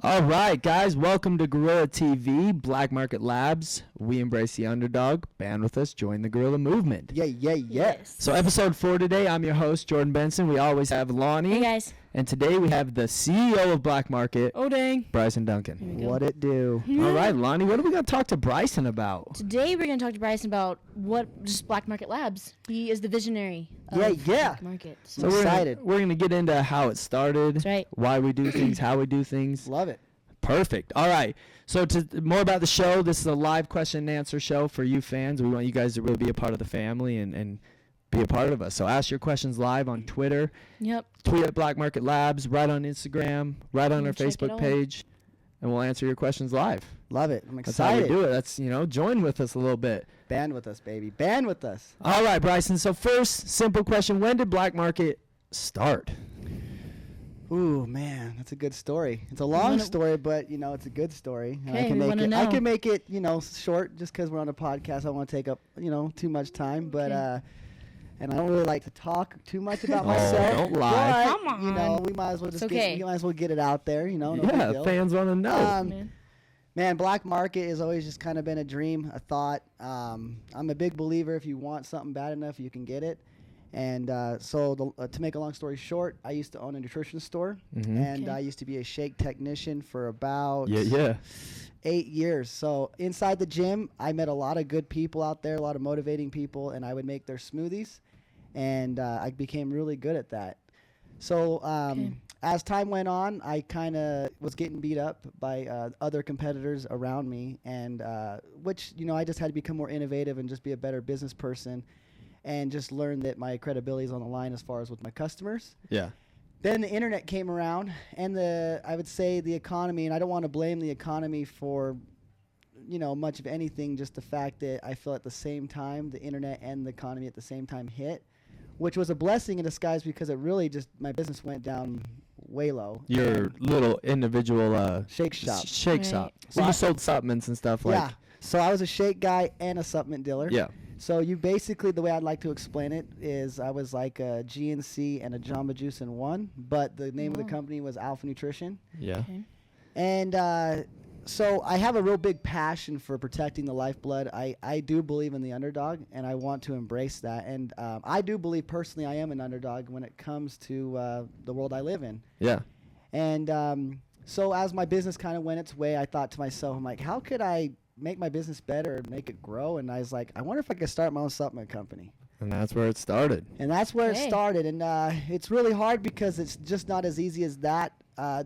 All right, guys, welcome to Guerrilla TV, BlackMarket Labs. We embrace the underdog. Band with us, join the Guerrilla movement. Yeah. Yes. So episode 4 today, I'm your host, Jordan Benson. We always have Lonnie. Hey, guys. And today we have the CEO of BlackMarket, Oh, dang. Brysen Duncan. What it do? All right, Lonnie, what are we going to talk to Brysen about? Today we're going to talk to Brysen about just BlackMarket Labs. He is the visionary of Yeah. BlackMarket. So I'm excited. We're going to get into how it started, That's right. why we do things, how we do things. Love it. Perfect. All right. So more about the show. This is a live question and answer show for you fans. We want you guys to really be a part of the family and be a part of us. So ask your questions live on Twitter. Yep. Tweet at BlackMarket Labs, right on Instagram, right on our Check it Facebook out. page, and we'll answer your questions live. Love it. I'm That's how we excited. do it. That's, join with us a little bit. Band with us, baby. Band with us. All right, Brysen. So first, simple question. When did BlackMarket start? Ooh, man, that's a good story. It's a long story, but it's a good story. And Okay, we wanna I know. can make it, short just because we're on a podcast. I don't want to take up, too much time, but Okay. and I don't really like to talk too much about Oh, myself. don't lie. But, Come on. we might as well just It's okay. we might as well get it out there, no big Yeah, deal. fans want to know. Man. Man, black market has always just kind of been a dream, a thought. I'm a big believer if you want something bad enough, you can get it. And to make a long story short, I used to own a nutrition store, and Okay. I used to be a shake technician for about Yeah. 8 years. So inside the gym, I met a lot of good people out there, a lot of motivating people, and I would make their smoothies, and I became really good at that. So Okay. as time went on, I kind of was getting beat up by other competitors around me, and which, I just had to become more innovative and just be a better business person and just learn that my credibility is on the line as far as with my customers. Yeah. Then the internet came around, and I would say the economy, and I don't want to blame the economy for, much of anything, just the fact that I feel at the same time the internet and the economy at the same time hit, which was a blessing in disguise because it really just, my business went down way low. Your And little individual shake shop. shake Right. shop. So Well, you sold supplements and stuff like. Yeah. So I was a shake guy and a supplement dealer. Yeah. So you basically, the way I'd like to explain it is I was like a GNC and a Jamba Juice in one, but the name of the Wow. company was Alpha Nutrition. Yeah. Okay. And so I have a real big passion for protecting the lifeblood. I do believe in the underdog, and I want to embrace that. And I do believe personally I am an underdog when it comes to the world I live in. Yeah. And so as my business kind of went its way, I thought to myself, I'm like, how could I make my business better and make it grow? And I was like, I wonder if I could start my own supplement company. And that's where it started. And that's where it Okay. started. And it's really hard because it's just not as easy as that.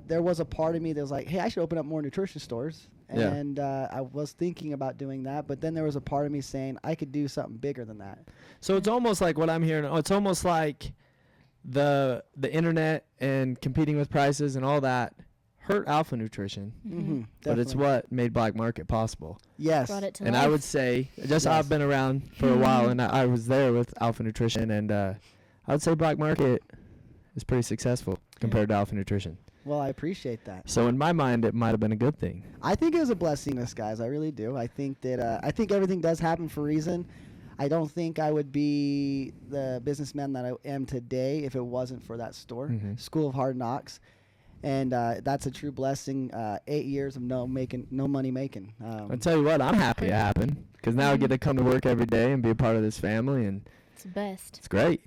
There was a part of me that was like, hey, I should open up more nutrition stores. Yeah. And I was thinking about doing that. But then there was a part of me saying I could do something bigger than that. So it's almost like what I'm hearing. It's almost like the internet and competing with prices and all that hurt Alpha Nutrition, Mm-hmm. but it's what made BlackMarket possible. Yes. Brought it to And life. I would say, just Yes. I've been around for a while, and I was there with Alpha Nutrition, and I would say BlackMarket is pretty successful compared to Alpha Nutrition. Well, I appreciate that. So in my mind, it might have been a good thing. I think it was a blessing in disguise. I really do. I think that I think everything does happen for a reason. I don't think I would be the businessman that I am today if it wasn't for that store, Mhm. School of Hard Knocks, and that's a true blessing. 8 years of no money making. I'll tell you what, I'm happy it happened, because now I get to come to work every day and be a part of this family, and It's the best. it's great.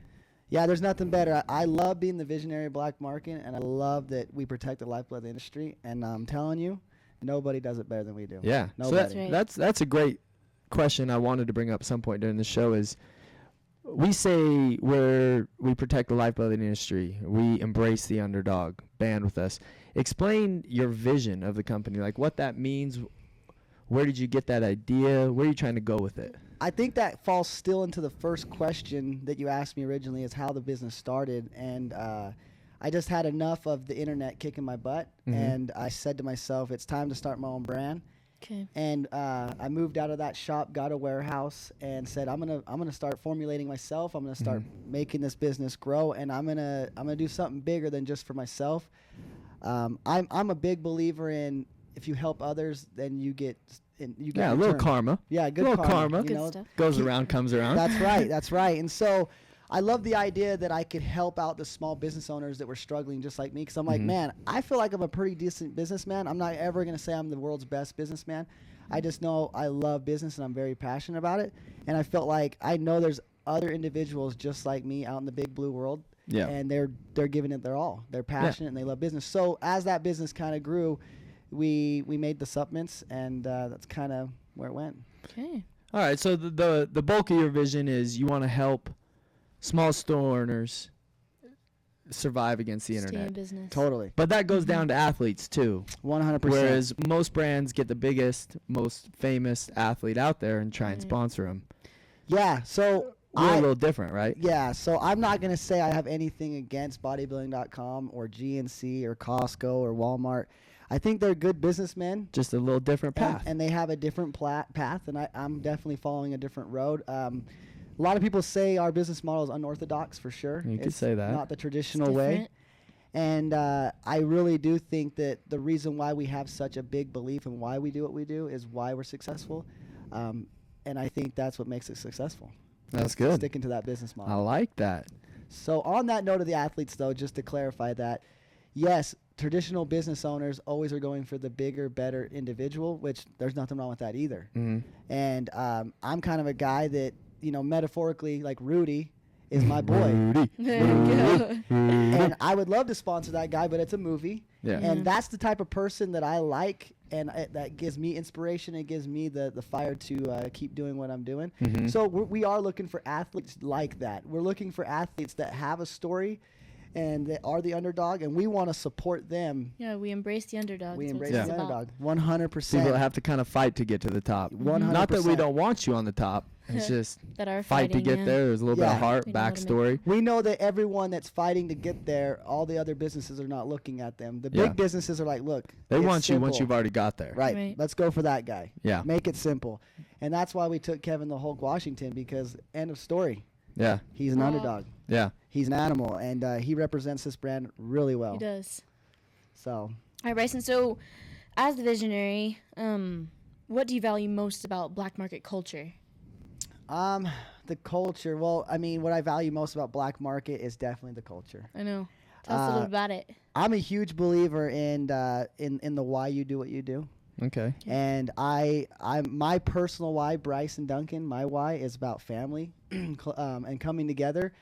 Yeah, there's nothing better. I love being the visionary of black market, and I love that we protect the lifeblood of the industry. And I'm telling you, nobody does it better than we do. Yeah. So Nobody. That's right. that's a great question I wanted to bring up some point during the show is we say we protect the lifeblood of the industry. We embrace the underdog. Band with us. Explain your vision of the company, like what that means. Where did you get that idea? Where are you trying to go with it? I think that falls still into the first question that you asked me originally is how the business started. And I just had enough of the internet kicking my butt. Mhm. And I said to myself, it's time to start my own brand. Okay. And I moved out of that shop, got a warehouse, and said, I'm gonna start formulating myself. I'm gonna start making this business grow, and I'm gonna do something bigger than just for myself. I'm a big believer in if you help others, then you get Yeah, a little return. karma. Yeah, good Little karma. You Good know? stuff. Goes around, comes around. That's right. That's right. And so I love the idea that I could help out the small business owners that were struggling just like me. Because I'm like, man, I feel like I'm a pretty decent businessman. I'm not ever going to say I'm the world's best businessman. I just know I love business and I'm very passionate about it. And I felt like I know there's other individuals just like me out in the big blue world. Yeah. And they're giving it their all. They're passionate and they love business. So as that business kind of grew, we made the supplements, and that's kind of where it went. Okay. All right. So the bulk of your vision is you want to help small store owners survive against the Stay in internet. business. Totally. But that goes down to athletes too. 100%. Whereas most brands get the biggest, most famous athlete out there and try and sponsor them. Yeah. So We're a little different, right? Yeah, so I'm not going to say I have anything against bodybuilding.com or GNC or Costco or Walmart. I think they're good businessmen. Just a little different path. And they have a different path, and I'm definitely following a different road. A lot of people say our business model is unorthodox for sure. You could say that. Not the traditional It's way. different. And I really do think that the reason why we have such a big belief in why we do what we do is why we're successful. And I think that's what makes it successful. That's good. Sticking to that business model. I like that. So on that note of the athletes, though, just to clarify that, yes, traditional business owners always are going for the bigger, better individual, which there's nothing wrong with that either. And I'm kind of a guy that, metaphorically, like Rudy is my boy. Rudy. There you go. And I would love to sponsor that guy, but it's a movie. Yeah. And that's the type of person that I like, and that gives me inspiration. It gives me the fire to keep doing what I'm doing. So we are looking for athletes like that. We're looking for athletes that have a story and that are the underdog, and we want to support them. Yeah, we embrace the underdog. We That's what embrace it's the about. underdog. 100%. People that have to kind of fight to get to the top. 100%. Not that we don't want you on the top. It's just That are fight to fighting, get yeah. there. There's a little bit Yeah. of heart, We know what I mean. backstory. We know that everyone that's fighting to get there, all the other businesses are not looking at them. The Yeah. big businesses are like, look, They it's want you once simple. you've already got there. Right. Let's go for that guy. Yeah. Make it simple. And that's why we took Kevin the Hulk Washington, because end of story. Yeah. He's an Wow. underdog. Yeah. He's an animal, and he represents this brand really well. He does. So All right, Brysen. So, as the visionary, what do you value most about black market culture? the culture. Well, I mean, what I value most about Black Market is definitely the culture. I know. Tell us a little about it. I'm a huge believer in the why you do what you do. Okay. And I'm my personal why, Brysen Duncan, my why is about family and coming together.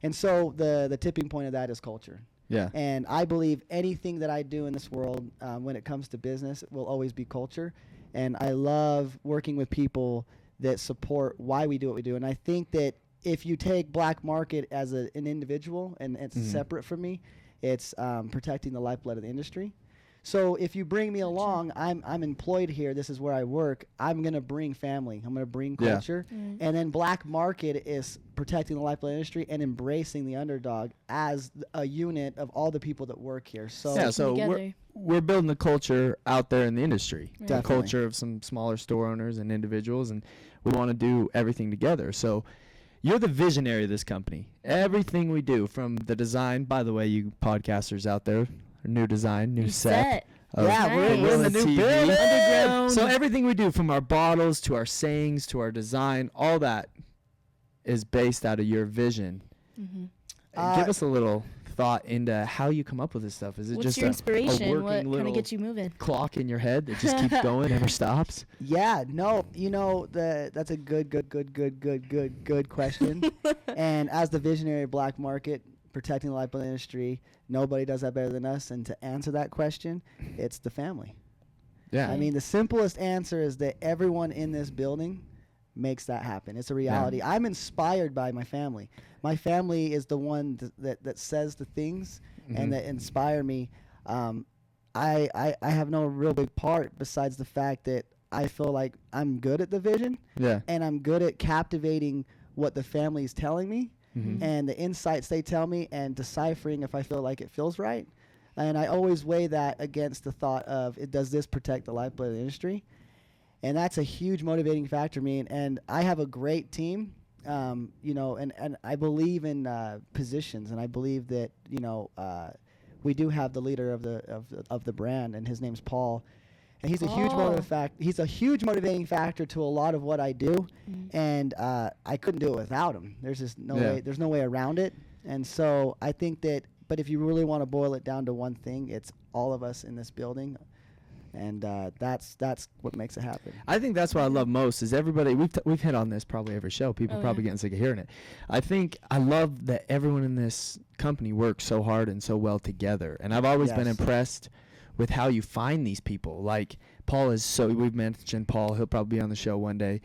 And so the tipping point of that is culture. Yeah. And I believe anything that I do in this world, when it comes to business, will always be culture. And I love working with people that support why we do what we do. And I think that if you take Black Market as an individual, and it's separate from me, it's protecting the lifeblood of the industry. So if you bring me along, I'm employed here. This is where I work. I'm going to bring family. I'm going to bring culture. And then Black Market is protecting the lifeblood industry and embracing the underdog as a unit of all the people that work here. So Yeah, so together. we're building the culture out there in the industry. Right. The Definitely. culture of some smaller store owners and individuals, and we want to do everything together. So you're the visionary of this company. Everything we do, from the design, by the way, you podcasters out there, new design, new set. Yeah, we're in the new TV. building. Underground. So everything we do, from our bottles to our sayings to our design, all that is based out of your vision. Give us a little thought into how you come up with this stuff. Is it What's just your a inspiration? working What kind little of gets you moving? clock in your head that just keeps going, never stops? Yeah, no, that's a good question. And as the visionary of Black Market, protecting the lifeblood industry, nobody does that better than us. And to answer that question, it's the family. Yeah. I mean, the simplest answer is that everyone in this building makes that happen. It's a reality. I'm inspired by my family. My family is the one that says the things and that inspire me. I have no real big part besides the fact that I feel like I'm good at the vision. Yeah. And I'm good at captivating what the family is telling me and the insights they tell me and deciphering if I feel like it feels right. And I always weigh that against the thought of, does this protect the lifeblood of the industry? And that's a huge motivating factor to me. And I have a great team, and I believe in positions, and I believe that, we do have the leader of the brand, and his name's Paul. And he's a huge he's a huge motivating factor to a lot of what I do, and I couldn't do it without him. There's just no way. There's no way around it. And so I think that. But if you really want to boil it down to one thing, it's all of us in this building, and that's what makes it happen. I think that's what I love most is everybody. We've hit on this probably every show. People probably getting sick of hearing it. I love that everyone in this company works so hard and so well together. And I've always been impressed with how you find these people. Like Paul is we've mentioned Paul. He'll probably be on the show one day.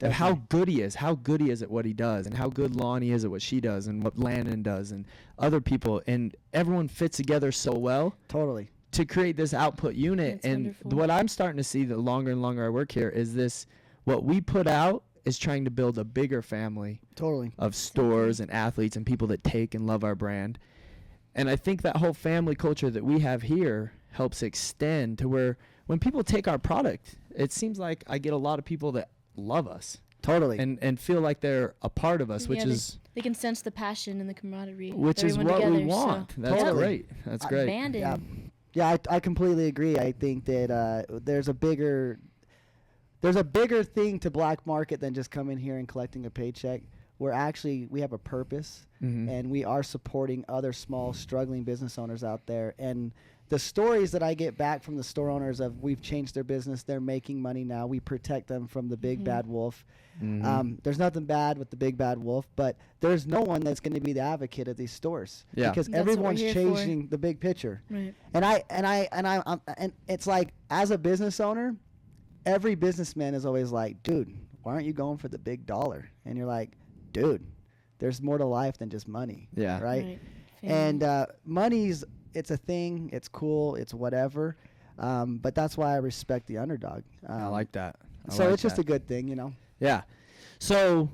Of how good he is at what he does, and how good Lonnie is at what she does, and what Landon does, and other people, and everyone fits together so well. Totally. To create this output unit. That's and wonderful. What I'm starting to see the longer and longer I work here is this, what we put out is trying to build a bigger family of stores and athletes and people that take and love our brand. And I think that whole family culture that we have here helps extend to where when people take our product, it seems like I get a lot of people that love us and feel like they're a part of us, which is they can sense the passion and the camaraderie, which is what together, we want. So. That's great. That's great. Abandoned. Yeah, I completely agree. I think that there's a bigger thing to Black Market than just coming here and collecting a paycheck. We have a purpose, and we are supporting other small struggling business owners out there. And the stories that I get back from the store owners of we've changed their business, they're making money now, we protect them from the big bad wolf. There's nothing bad with the big bad wolf, but there's no one that's going to be the advocate of these stores because everyone's changing the big picture. Right. And it's like, as a business owner, every businessman is always like, dude, why aren't you going for the big dollar? And you're like, dude, there's more to life than just money. Yeah. Right. And it's a thing. It's cool. It's whatever. But that's why I respect the underdog. I like that. It's just a good thing, you know? Yeah. So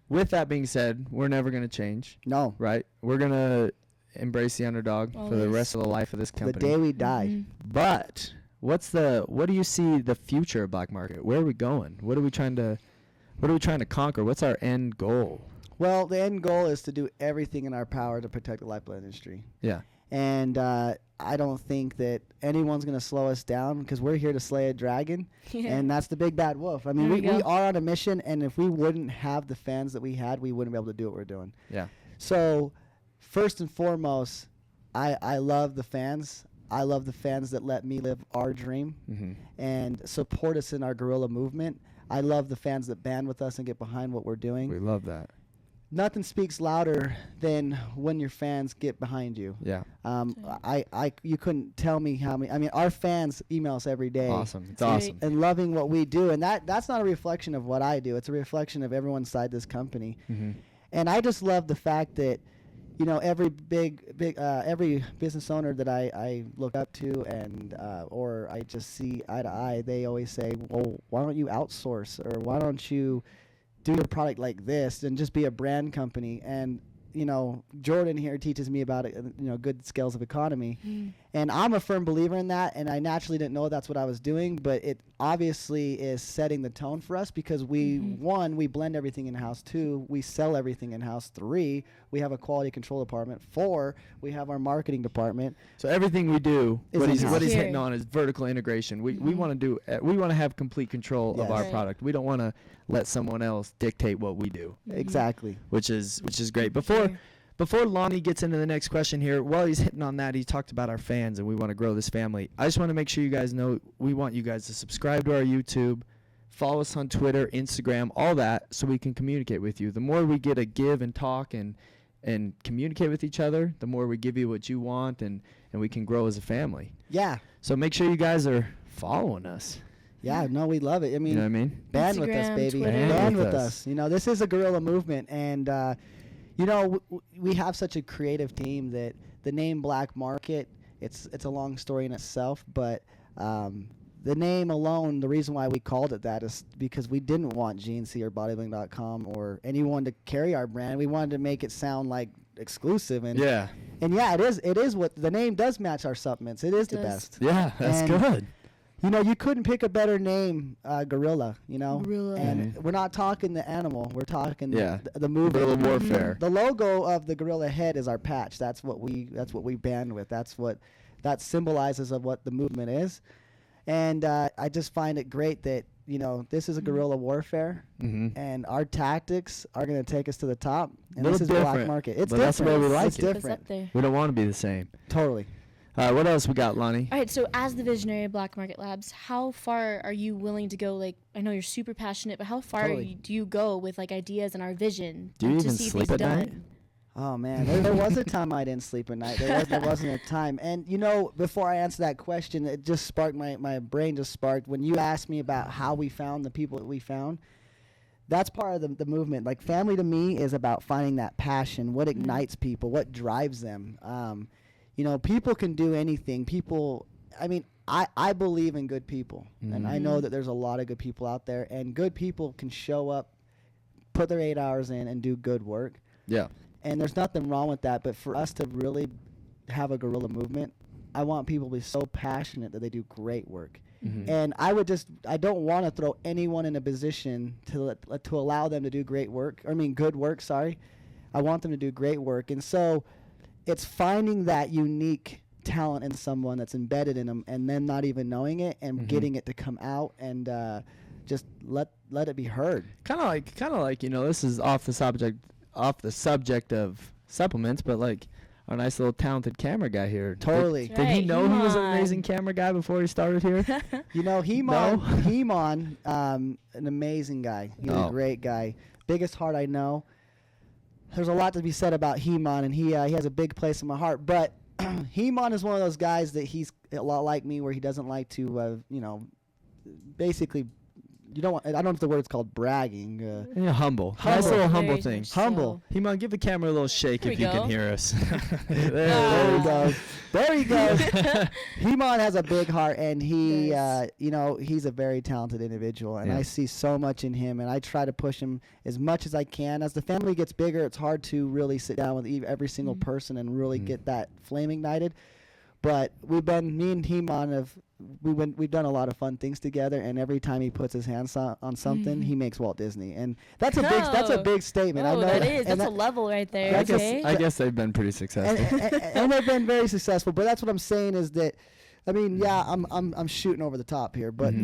with that being said, we're never going to change. No. Right? We're going to embrace the underdog for the rest of the life of this company. The day we die. But what do you see the future of Black Market? Where are we going? What are we trying to conquer? What's our end goal? Well, the end goal is to do everything in our power to protect the lifeblood industry. Yeah. And I don't think that anyone's going to slow us down because we're here to slay a dragon, and that's the big bad wolf. I mean, we are on a mission, and if we wouldn't have the fans that we had, we wouldn't be able to do what we're doing. Yeah. So first and foremost, I love the fans. I love the fans that let me live our dream and support us in our guerrilla movement. I love the fans that band with us and get behind what we're doing. We love that. Nothing speaks louder than when your fans get behind you. Yeah. You couldn't tell me how many. I mean, our fans email us every day. Awesome. It's awesome. And loving what we do, and that's not a reflection of what I do. It's a reflection of everyone inside this company. And I just love the fact that, you know, every every business owner that I look up to and or I just see eye to eye, they always say, well, why don't you outsource, or why don't you do your product like this and just be a brand company? And you know, Jordan here teaches me about it, you know, good scales of economy. And I'm a firm believer in that, and I naturally didn't know that's what I was doing, but it obviously is setting the tone for us because we, one, we blend everything in-house. Two, we sell everything in-house. Three, we have a quality control department. Four, we have our marketing department. So everything we do, what he's Here. hitting on is vertical integration. We want to we want to have complete control of our product. We don't want to let someone else dictate what we do. Exactly. Which is great. Before Lonnie gets into the next question here, while he's hitting on that, he talked about our fans and we want to grow this family. I just want to make sure you guys know we want you guys to subscribe to our YouTube, follow us on Twitter, Instagram, all that, so we can communicate with you. The more we get to give and talk and communicate with each other, the more we give you what you want, and we can grow as a family. Yeah. So make sure you guys are following us. Yeah, no, we love it. I mean, you know what I mean? Band with us, baby. Band with us. You know, this is a guerrilla movement, and you know, we have such a creative team that the name Black Market, it's a long story in itself, but the name alone, the reason why we called it that is because we didn't want GNC or bodybuilding.com or anyone to carry our brand. We wanted to make it sound like exclusive, and yeah, it is what the name does match our supplements. It is the best. Yeah, that's good. You know, you couldn't pick a better name, Guerrilla, you know? Guerrilla. And we're not talking the animal. We're talking the movement. Guerrilla warfare. The logo of the gorilla head is our patch. That's what we band with. That symbolizes of what the movement is. And I just find it great that, this is a guerrilla warfare, and our tactics are going to take us to the top. And this is black market. It's but that's the way we like it's it. different. We don't want to be the same. Totally. All right, what else we got, Lonnie? All right, so as the visionary of BlackMarket Labs, how far are you willing to go? Like, I know you're super passionate, but how far do you go with like ideas and our vision Do you to even see sleep things at night? done? Oh man, there was a time I didn't sleep at night. There wasn't a time. And before I answer that question, it just sparked my brain just sparked when you asked me about how we found the people that we found. That's part of the movement. Like, family to me is about finding that passion, what ignites people, what drives them. People can do anything. I believe in good people, and I know that there's a lot of good people out there, and good people can show up, put their 8 hours in, and do good work. Yeah. And there's nothing wrong with that, but for us to really have a guerrilla movement, I want people to be so passionate that they do great work. And I don't want to throw anyone in a position to allow them to do good work. Sorry. I want them to do great work. And so it's finding that unique talent in someone that's embedded in them, and then not even knowing it, and getting it to come out, and just let it be heard. Kind of like this is off the subject of supplements, but like our nice little talented camera guy here. Totally. Did he know he was an amazing camera guy before he started here? Iman, an amazing guy. He's a great guy. Biggest heart I know. There's a lot to be said about Iman, and he has a big place in my heart. But Iman is one of those guys that he's a lot like me, where he doesn't like to, basically. I don't know if the word's called bragging. Humble. Nice little humble thing. Humble. Heman, give the camera a little shake if you can hear us. There he goes. There he goes. Heman has a big heart, and he's a very talented individual, and I see so much in him, and I try to push him as much as I can. As the family gets bigger, it's hard to really sit down with every single person and really get that flame ignited. But me and Heman we've done a lot of fun things together, and every time he puts his hands on something, he makes Walt Disney, and that's a big statement. I know that is. That's a level right there. I guess they've been pretty successful, and they've been very successful. But that's what I'm saying is that, I'm shooting over the top here, but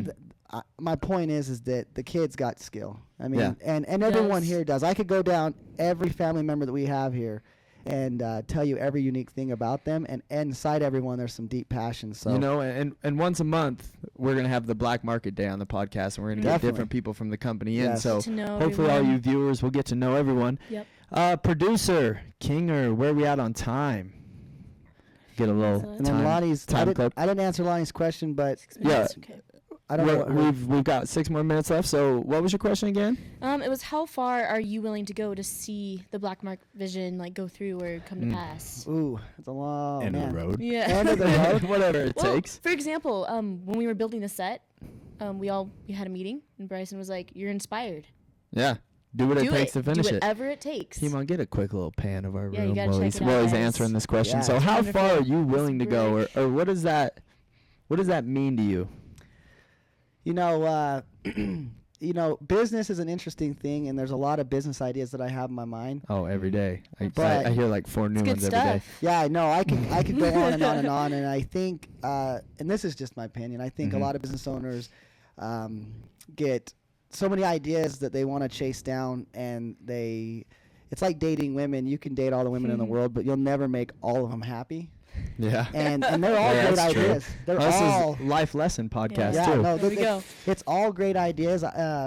my point is that the kid's got skill. And everyone here does. I could go down every family member that we have here and tell you every unique thing about them, and inside everyone there's some deep passion. So and once a month we're gonna have the Black Market Day on the podcast, and we're gonna get different people from the company in. So hopefully all you viewers will get to know everyone. Yep. Producer Kinger, where are we at on time? Get a little and then Lonnie's. I didn't answer Lonnie's question, but Okay. I don't know. We've got 6 more minutes left. So what was your question again? It was, how far are you willing to go to see the BlackMarket vision go through or come to pass? Ooh, it's a long end of the road. Yeah. End of the road. Whatever it takes. For example, when we were building the set, we had a meeting, and Brysen was like, "You're inspired. Yeah. Do what it takes to finish it. Do whatever it takes." Heman, get a quick little pan of our room you gotta while check he's it out, answering this question. Yeah, so how wonderful. far are you willing to go, It's or what does that mean to you? Business is an interesting thing, and there's a lot of business ideas that I have in my mind. Oh, every day. But I hear like 4 new ones good every day. stuff. Yeah, no, I could go on and on and on, and I think, and this is just my opinion, I think a lot of business owners get so many ideas that they want to chase down, and it's like dating women. You can date all the women in the world, but you'll never make all of them happy. Yeah. And they're all great that's true. ideas. They're This all is life lesson podcast yeah, too. no, There we go. it's all great ideas.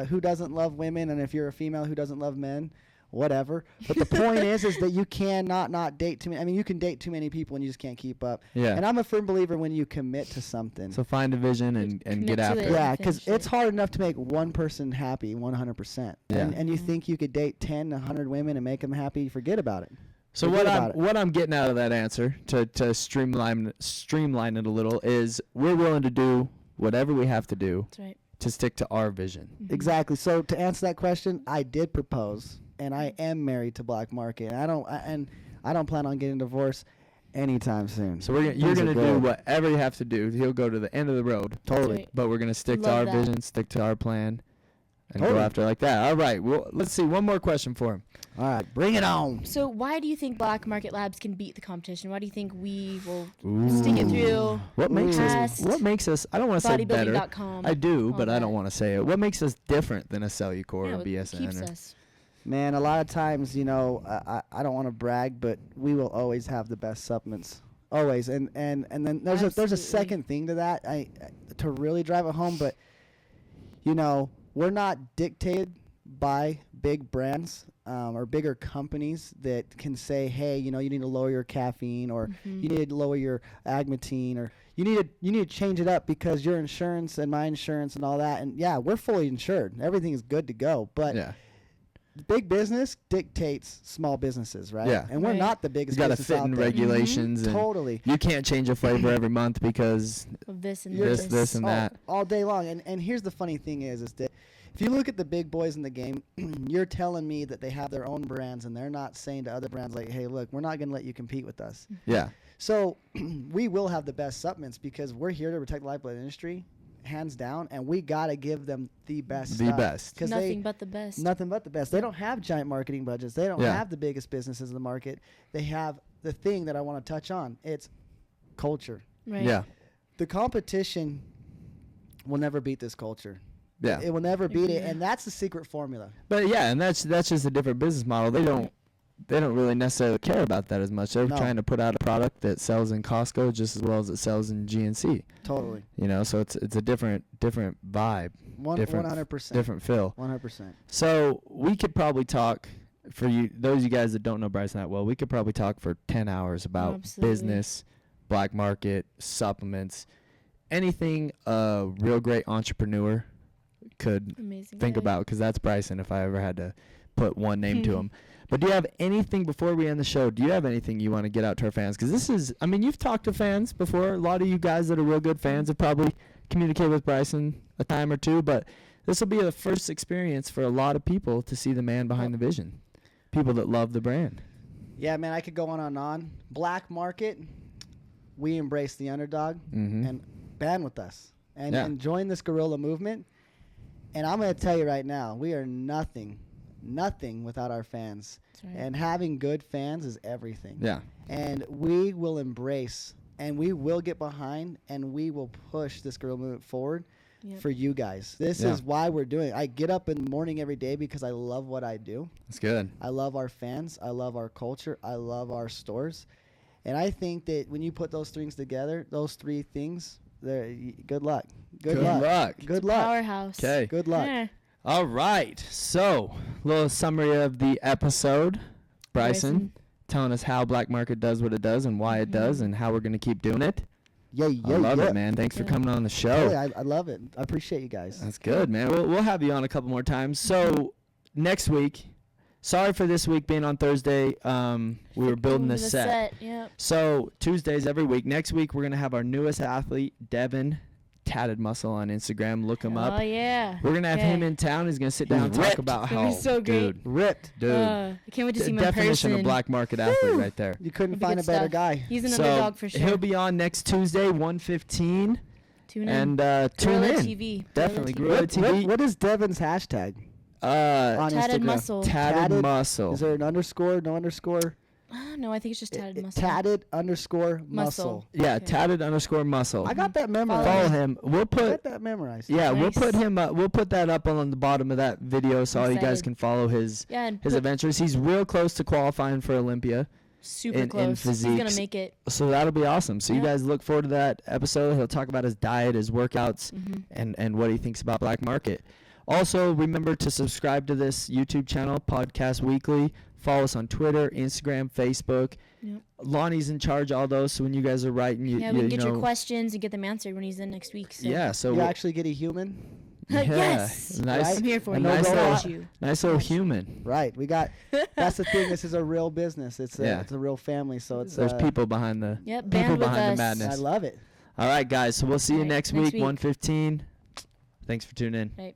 Who doesn't love women? And if you're a female who doesn't love men, whatever. But the point is that you cannot not date too many. I mean, you can date too many people and you just can't keep up. Yeah. And I'm a firm believer when you commit to something. So find a vision and Commit get to after it. it. Yeah, because Finish it's it. hard enough to make one person happy 100%. Yeah. And you think you could date 10, 100 women and make them happy, forget about it. So Forget what about I'm getting out of that answer to streamline it a little is we're willing to do whatever we have to do That's right. to stick to our vision. Exactly. So to answer that question, I did propose, and I am married to BlackMarket, and I don't plan on getting divorced anytime soon. So you're Things gonna are do good. whatever you have to do. He'll go to the end of the road. Totally. Right. But we're gonna stick to Love our that. vision, stick to our plan, and go after it like that. All right. Well, let's see. One more question for him. All right, bring it on. So why do you think Black Market Labs can beat the competition? Why do you think we will stick it through? What makes us? I don't want to say better. Bodybuilding.com. I do, but I don't want to say it. What makes us different than a Cellucor or What BSN? keeps us? Man, a lot of times, I don't want to brag, but we will always have the best supplements. Always. And then there's a second thing to that. To really drive it home, but we're not dictated by big brands or bigger companies that can say, hey, you need to lower your caffeine, or you need to lower your agmatine, or you need to change it up because your insurance and my insurance and all that. And yeah, we're fully insured. Everything is good to go. But big business dictates small businesses, right? Yeah. And we're not the biggest you got to business fit out in there. regulations. And Totally. You can't change a flavor every month because Of this and this and that. All day long. And here's the funny thing is that if you look at the big boys in the game, you're telling me that they have their own brands and they're not saying to other brands like, hey, look, we're not going to let you compete with us. Yeah. So we will have the best supplements because we're here to protect the lifeblood industry, hands down, and we got to give them the best The stuff. best. Nothing but the best. Nothing but the best. They don't have giant marketing budgets. They don't have the biggest businesses in the market. They have the thing that I want to touch on. It's culture. Right. Yeah. The competition will never beat this culture. Yeah. It will never beat it, and that's the secret formula. But yeah, and that's just a different business model. They don't really necessarily care about that as much. They're trying to put out a product that sells in Costco just as well as it sells in GNC. Totally. So it's a different vibe. 100%. Different feel. 100%. So we could probably talk, for those of you guys that don't know Brysen that well, we could probably talk for 10 hours about business, black market, supplements, anything a real great entrepreneur could think about, because that's Brysen if I ever had to put one name to him. But do you have anything, before we end the show, do you have anything you want to get out to our fans? Because this is, you've talked to fans before. A lot of you guys that are real good fans have probably communicated with Brysen a time or two, but this will be the first experience for a lot of people to see the man behind the vision, people that love the brand. Yeah, man, I could go on and on. Black market, we embrace the underdog and band with us and join this guerrilla movement. And I'm going to tell you right now, we are nothing without our fans. Right. And having good fans is everything. Yeah. And we will embrace and we will get behind and we will push this guerrilla movement forward for you guys. This is why we're doing it. I get up in the morning every day because I love what I do. That's good. I love our fans. I love our culture. I love our stores. And I think that when you put those things together, those three things, good luck. Good luck. Good luck. Powerhouse. Okay. Good luck. Yeah. All right. So, little summary of the episode. Brysen telling us how Black Market does what it does and why it does and how we're going to keep doing it. I love it, man. Thanks for coming on the show. I love it. I appreciate you guys. That's good, man. We'll have you on a couple more times. So, next week, sorry for this week being on Thursday. We were building this set. Yep. So, Tuesdays every week. Next week, we're going to have our newest athlete, Devin Tatted Muscle, on Instagram. Look him up. Oh, yeah. We're going to have him in town. He's going to sit down and talk about how. He's so great. Ripped. Dude. I can't wait to see him in person. Definition of black market athlete right there. You couldn't find a better guy. He's an underdog for sure. He'll be on next Tuesday, 1:15. Tune in. And tune Guerrilla in. TV. Definitely. Guerrilla TV. What is Devin's hashtag? On Tatted Instagram? Muscle. Tatted Muscle. Is there an underscore? No underscore? No, I think it's just Tatted Muscle. Tatted underscore muscle. Yeah, Okay. Tatted underscore muscle. I got that memorized. Follow him. We'll I put. got that memorized. Yeah, Nice. we'll put him. We'll put that up on the bottom of that video, so all you guys Excited. can follow his adventures. He's real close to qualifying for Olympia. Super in close. He's physiques. going to make it. So that'll be awesome. So you guys look forward to that episode. He'll talk about his diet, his workouts, and what he thinks about Black Market. Also, remember to subscribe to this YouTube channel, Podcast Weekly. Follow us on Twitter, Instagram, Facebook. Yep. Lonnie's in charge of all those, so when you guys are writing, we can get your questions and get them answered when he's in next week. So. Yeah, so you actually get a human. Yes. Nice. Right? I'm here for a you. nice little human. Right. We got. That's the thing. This is a real business. It's a real family. So it's there's people behind the people behind the madness. I love it. All right, guys. So we'll see you next week, week. 1:15. Thanks for tuning in. Right.